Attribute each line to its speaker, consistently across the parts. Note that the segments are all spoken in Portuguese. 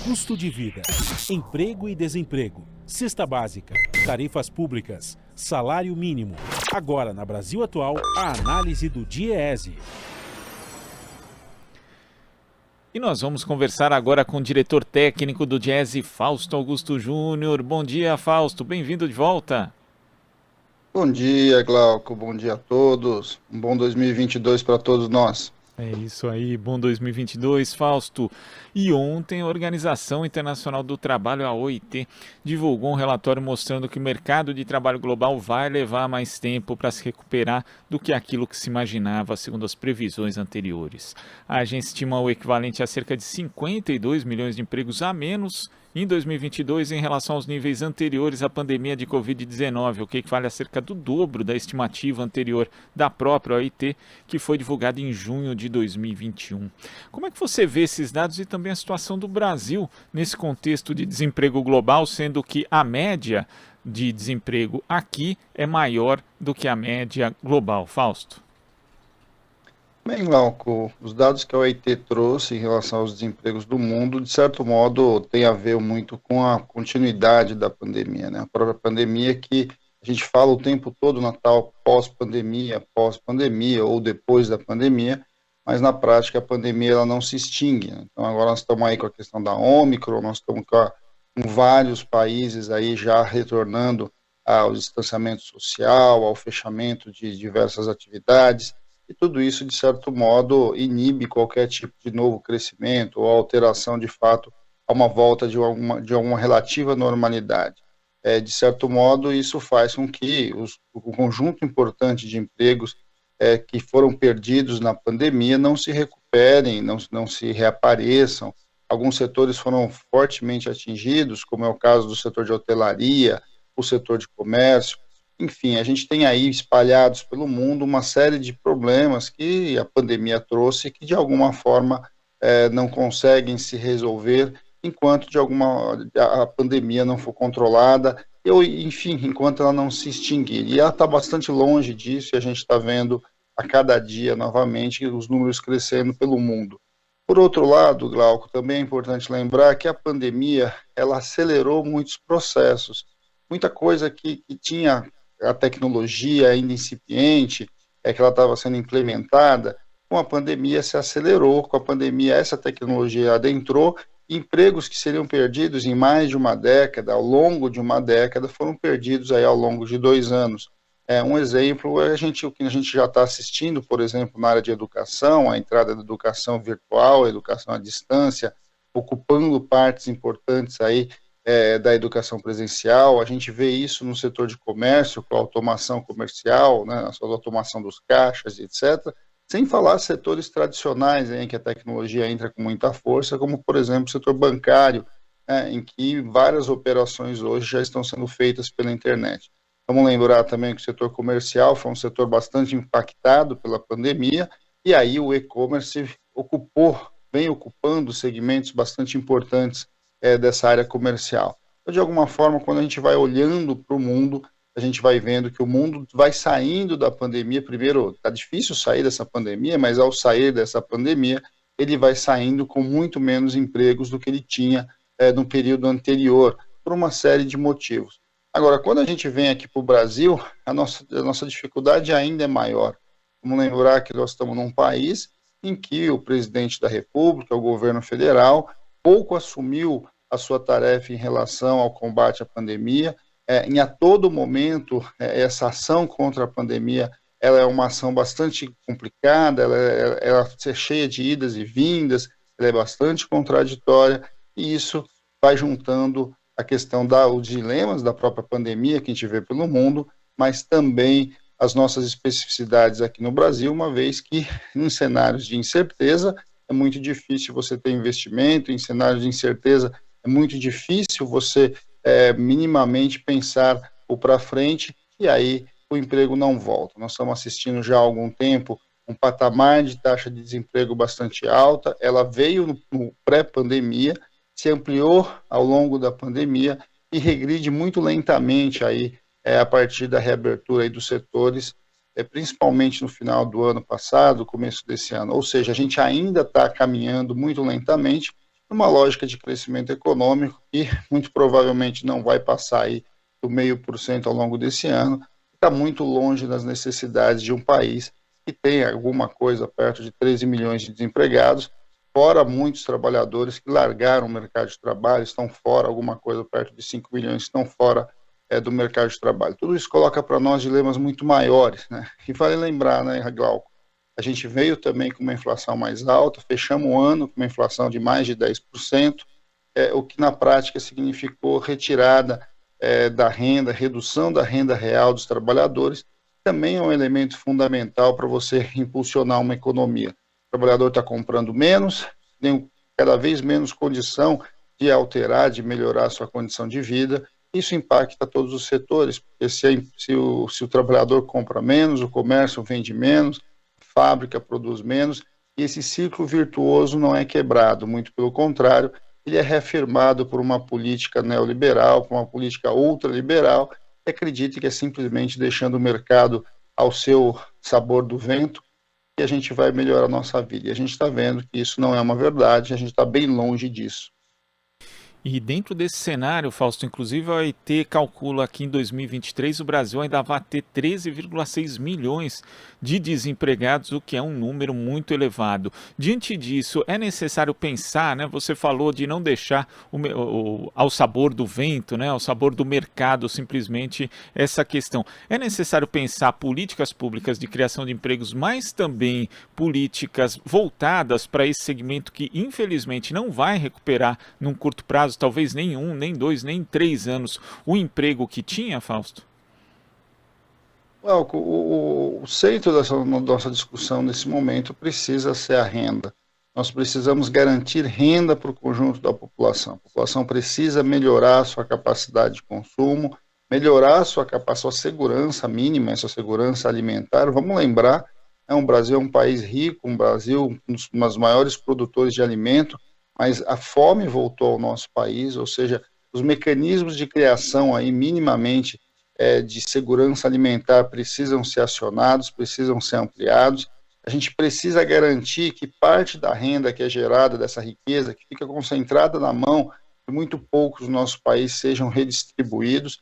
Speaker 1: Custo de vida, emprego e desemprego, cesta básica, tarifas públicas, salário mínimo. Agora, na Brasil Atual, a análise do DIEESE.
Speaker 2: E nós vamos conversar agora com o diretor técnico do DIEESE, Fausto Augusto Júnior. Bom dia, Fausto. Bem-vindo de volta.
Speaker 3: Bom dia, Glauco. Bom dia a todos. Um bom 2022 para todos nós.
Speaker 2: É isso aí, bom 2022, Fausto. E ontem a Organização Internacional do Trabalho, a OIT, divulgou um relatório mostrando que o mercado de trabalho global vai levar mais tempo para se recuperar do que aquilo que se imaginava, segundo as previsões anteriores. A agência estima o equivalente a cerca de 52 milhões de empregos a menos em 2022 em relação aos níveis anteriores à pandemia de Covid-19, o que equivale a cerca do dobro da estimativa anterior da própria OIT, que foi divulgada em junho de 2021. Como é que você vê esses dados e também a situação do Brasil nesse contexto de desemprego global, sendo que a média de desemprego aqui é maior do que a média global? Fausto?
Speaker 3: Bem, Glauco, os dados que a OIT trouxe em relação aos desempregos do mundo, de certo modo, tem a ver muito com a continuidade da pandemia, né? A própria pandemia que a gente fala o tempo todo na tal pós-pandemia ou depois da pandemia, mas na prática a pandemia ela não se extingue, né? Então agora nós estamos aí com a questão da Ômicron, nós estamos com vários países aí já retornando ao distanciamento social, ao fechamento de diversas atividades, e tudo isso, de certo modo, inibe qualquer tipo de novo crescimento ou alteração, de fato, a uma volta de uma relativa normalidade. De certo modo, isso faz com que o conjunto importante de empregos que foram perdidos na pandemia não se recuperem, não se reapareçam. Alguns setores foram fortemente atingidos, como é o caso do setor de hotelaria, o setor de comércio. Enfim, a gente tem aí espalhados pelo mundo uma série de problemas que a pandemia trouxe que de alguma forma não conseguem se resolver enquanto a pandemia não for controlada, enfim, enquanto ela não se extinguir. E ela está bastante longe disso e a gente está vendo a cada dia novamente os números crescendo pelo mundo. Por outro lado, Glauco, também é importante lembrar que a pandemia ela acelerou muitos processos, muita coisa que tinha a tecnologia ainda incipiente, que ela estava sendo implementada, com a pandemia se acelerou, com a pandemia essa tecnologia adentrou, empregos que seriam perdidos em mais de uma década, ao longo de uma década, foram perdidos aí ao longo de 2 anos. Um exemplo é o que a gente já está assistindo, por exemplo, na área de educação, a entrada da educação virtual, a educação à distância, ocupando partes importantes aí da educação presencial. A gente vê isso no setor de comércio, com a automação comercial, né, a automação dos caixas, etc., sem falar setores tradicionais em que a tecnologia entra com muita força, como, por exemplo, o setor bancário, em que várias operações hoje já estão sendo feitas pela internet. Vamos lembrar também que o setor comercial foi um setor bastante impactado pela pandemia, e aí o e-commerce vem ocupando segmentos bastante importantes dessa área comercial. Então, de alguma forma, quando a gente vai olhando para o mundo, a gente vai vendo que o mundo vai saindo da pandemia. Primeiro, está difícil sair dessa pandemia, mas ao sair dessa pandemia, ele vai saindo com muito menos empregos do que ele tinha no período anterior, por uma série de motivos. Agora, quando a gente vem aqui para o Brasil, a nossa dificuldade ainda é maior. Vamos lembrar que nós estamos num país em que o presidente da República, o governo federal, pouco assumiu a sua tarefa em relação ao combate à pandemia. Em a todo momento, essa ação contra a pandemia, ela é uma ação bastante complicada, ela é cheia de idas e vindas, ela é bastante contraditória, e isso vai juntando a questão os dilemas da própria pandemia que a gente vê pelo mundo, mas também as nossas especificidades aqui no Brasil, uma vez que em cenários de incerteza é muito difícil você ter investimento, em cenários de incerteza é muito difícil você minimamente pensar o para frente, e aí o emprego não volta. Nós estamos assistindo já há algum tempo um patamar de taxa de desemprego bastante alta, ela veio no pré-pandemia, se ampliou ao longo da pandemia e regride muito lentamente aí, a partir da reabertura aí dos setores principalmente no final do ano passado, começo desse ano. Ou seja, a gente ainda está caminhando muito lentamente numa lógica de crescimento econômico que muito provavelmente não vai passar aí do 0,5% ao longo desse ano. Está muito longe das necessidades de um país que tem alguma coisa perto de 13 milhões de desempregados, fora muitos trabalhadores que largaram o mercado de trabalho, estão fora, alguma coisa perto de 5 milhões estão fora do mercado de trabalho. Tudo isso coloca para nós dilemas muito maiores, né? E vale lembrar, né, Glauco, a gente veio também com uma inflação mais alta, fechamos o ano com uma inflação de mais de 10%, o que na prática significou retirada da renda, redução da renda real dos trabalhadores, também é um elemento fundamental para você impulsionar uma economia. O trabalhador está comprando menos, tem cada vez menos condição de alterar, de melhorar a sua condição de vida. Isso impacta todos os setores, porque se o trabalhador compra menos, o comércio vende menos, a fábrica produz menos, e esse ciclo virtuoso não é quebrado, muito pelo contrário, ele é reafirmado por uma política neoliberal, por uma política ultraliberal, que acredita que é simplesmente deixando o mercado ao seu sabor do vento que a gente vai melhorar a nossa vida. E a gente está vendo que isso não é uma verdade, a gente está bem longe disso.
Speaker 2: E dentro desse cenário, Fausto, inclusive a OIT calcula que em 2023 o Brasil ainda vai ter 13,6 milhões de desempregados, o que é um número muito elevado. Diante disso, é necessário pensar, né? Você falou de não deixar ao sabor do vento, né? Ao sabor do mercado, simplesmente essa questão. É necessário pensar políticas públicas de criação de empregos, mas também políticas voltadas para esse segmento que, infelizmente, não vai recuperar num curto prazo, talvez nem 1, nem 2, nem 3 anos, o emprego que tinha, Fausto?
Speaker 3: O centro dessa nossa discussão nesse momento precisa ser a renda. Nós precisamos garantir renda para o conjunto da população. A população precisa melhorar a sua capacidade de consumo, melhorar a sua segurança mínima, essa segurança alimentar. Vamos lembrar, o Brasil é um país rico, um Brasil um dos maiores produtores de alimento, mas a fome voltou ao nosso país, ou seja, os mecanismos de criação aí minimamente de segurança alimentar precisam ser acionados, precisam ser ampliados. A gente precisa garantir que parte da renda que é gerada dessa riqueza, que fica concentrada na mão de muito poucos no nosso país, sejam redistribuídos.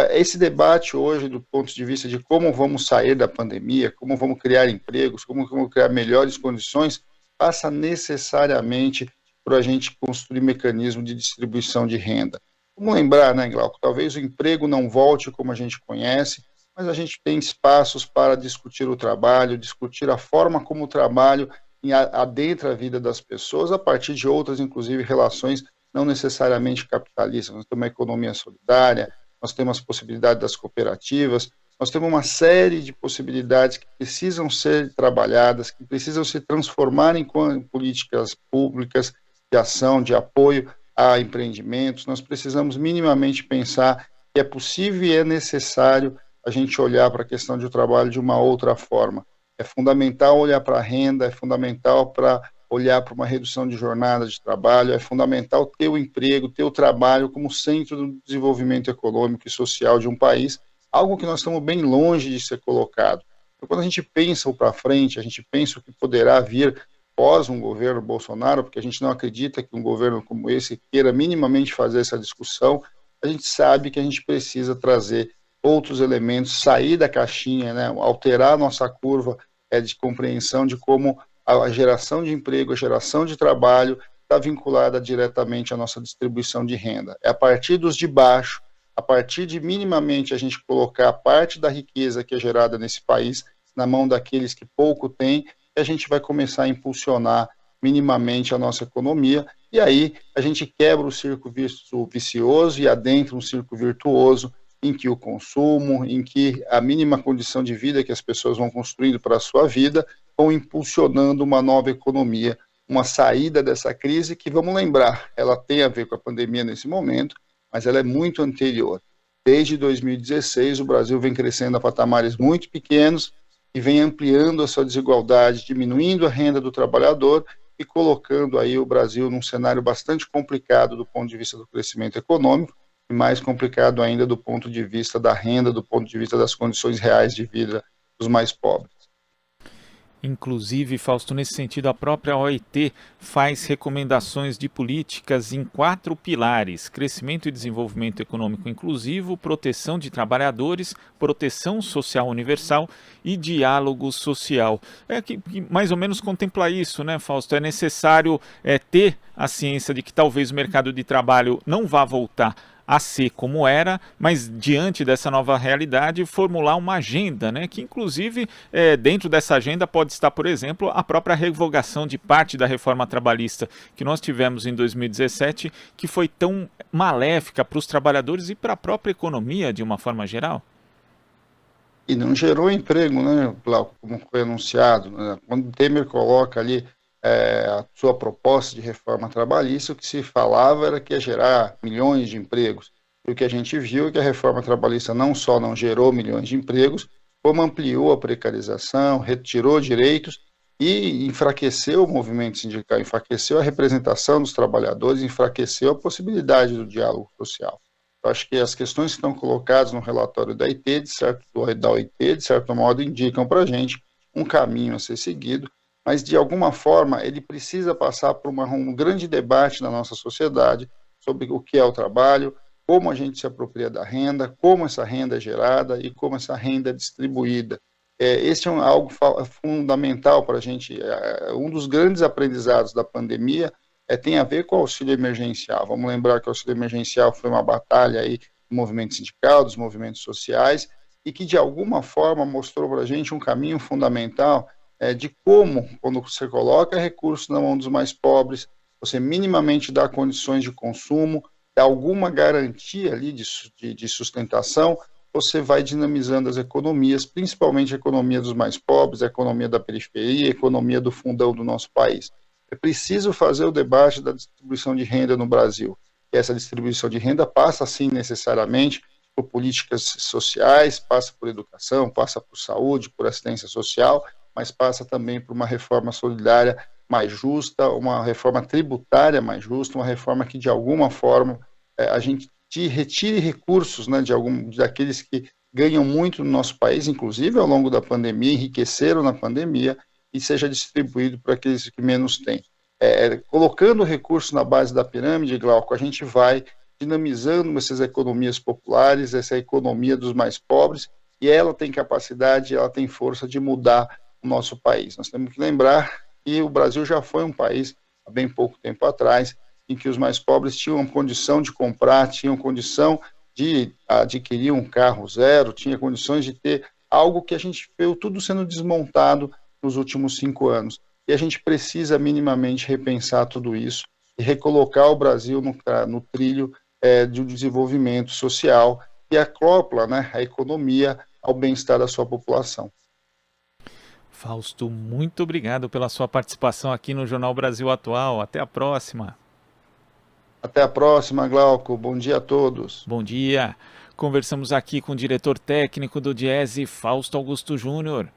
Speaker 3: Esse debate hoje, do ponto de vista de como vamos sair da pandemia, como vamos criar empregos, como vamos criar melhores condições, passa necessariamente para a gente construir mecanismo de distribuição de renda. Vamos lembrar, né, Glauco, talvez o emprego não volte como a gente conhece, mas a gente tem espaços para discutir o trabalho, discutir a forma como o trabalho adentra a vida das pessoas, a partir de outras, inclusive, relações não necessariamente capitalistas. Nós temos uma economia solidária, nós temos as possibilidades das cooperativas, nós temos uma série de possibilidades que precisam ser trabalhadas, que precisam se transformar em políticas públicas de ação, de apoio a empreendimentos. Nós precisamos minimamente pensar que é possível e é necessário a gente olhar para a questão do trabalho de uma outra forma. É fundamental olhar para a renda, é fundamental para olhar para uma redução de jornada de trabalho, é fundamental ter o emprego, ter o trabalho como centro do desenvolvimento econômico e social de um país, algo que nós estamos bem longe de ser colocado. Então, quando a gente pensa para frente, a gente pensa o que poderá vir após um governo Bolsonaro, porque a gente não acredita que um governo como esse queira minimamente fazer essa discussão, a gente sabe que a gente precisa trazer outros elementos, sair da caixinha, né, alterar a nossa curva de compreensão de como a geração de emprego, a geração de trabalho está vinculada diretamente à nossa distribuição de renda. É a partir dos de baixo, a partir de minimamente a gente colocar a parte da riqueza que é gerada nesse país na mão daqueles que pouco têm, que a gente vai começar a impulsionar minimamente a nossa economia, e aí a gente quebra o círculo vicioso e adentra um círculo virtuoso, em que o consumo, em que a mínima condição de vida que as pessoas vão construindo para a sua vida, vão impulsionando uma nova economia, uma saída dessa crise que, vamos lembrar, ela tem a ver com a pandemia nesse momento, mas ela é muito anterior. Desde 2016, o Brasil vem crescendo a patamares muito pequenos e vem ampliando a sua desigualdade, diminuindo a renda do trabalhador e colocando aí o Brasil num cenário bastante complicado do ponto de vista do crescimento econômico, e mais complicado ainda do ponto de vista da renda, do ponto de vista das condições reais de vida dos mais pobres.
Speaker 2: Inclusive, Fausto, nesse sentido, a própria OIT faz recomendações de políticas em 4 pilares: crescimento e desenvolvimento econômico inclusivo, proteção de trabalhadores, proteção social universal e diálogo social. Que mais ou menos contempla isso, né, Fausto? É necessário ter a ciência de que talvez o mercado de trabalho não vá voltar a ser como era, mas diante dessa nova realidade formular uma agenda, né, que inclusive dentro dessa agenda pode estar, por exemplo, a própria revogação de parte da reforma trabalhista que nós tivemos em 2017, que foi tão maléfica para os trabalhadores e para a própria economia de uma forma geral.
Speaker 3: E não gerou emprego, né, Glauco, como foi anunciado, né? Quando o Temer coloca ali a sua proposta de reforma trabalhista, o que se falava era que ia gerar milhões de empregos. E o que a gente viu é que a reforma trabalhista não só não gerou milhões de empregos, como ampliou a precarização, retirou direitos e enfraqueceu o movimento sindical, enfraqueceu a representação dos trabalhadores, enfraqueceu a possibilidade do diálogo social. Eu acho que as questões que estão colocadas no relatório da OIT, de certo modo, indicam para a gente um caminho a ser seguido, mas de alguma forma ele precisa passar por um grande debate na nossa sociedade sobre o que é o trabalho, como a gente se apropria da renda, como essa renda é gerada e como essa renda é distribuída. Esse é algo fundamental para a gente. Um dos grandes aprendizados da pandemia tem a ver com o auxílio emergencial. Vamos lembrar que o auxílio emergencial foi uma batalha aí do movimento sindical, dos movimentos sociais, e que de alguma forma mostrou para a gente um caminho fundamental de como, quando você coloca recursos na mão dos mais pobres, você minimamente dá condições de consumo, dá alguma garantia ali de sustentação, você vai dinamizando as economias, principalmente a economia dos mais pobres, a economia da periferia, a economia do fundão do nosso país. É preciso fazer o debate da distribuição de renda no Brasil. E essa distribuição de renda passa, sim, necessariamente por políticas sociais, passa por educação, passa por saúde, por assistência social, mas passa também por uma reforma solidária mais justa, uma reforma tributária mais justa, uma reforma que, de alguma forma, a gente retire recursos, né, daqueles que ganham muito no nosso país, inclusive ao longo da pandemia, enriqueceram na pandemia, e seja distribuído para aqueles que menos têm. Colocando recursos na base da pirâmide, Glauco, a gente vai dinamizando essas economias populares, essa economia dos mais pobres, e ela tem capacidade, ela tem força de mudar o nosso país. Nós temos que lembrar que o Brasil já foi um país, há bem pouco tempo atrás, em que os mais pobres tinham condição de comprar, tinham condição de adquirir um carro zero, tinha condições de ter algo que a gente viu tudo sendo desmontado nos últimos 5 anos. E a gente precisa minimamente repensar tudo isso e recolocar o Brasil no trilho de um desenvolvimento social que acopla, né, a economia ao bem-estar da sua população.
Speaker 2: Fausto, muito obrigado pela sua participação aqui no Jornal Brasil Atual. Até a próxima.
Speaker 3: Até a próxima, Glauco. Bom dia a todos.
Speaker 2: Bom dia. Conversamos aqui com o diretor técnico do Diese, Fausto Augusto Júnior.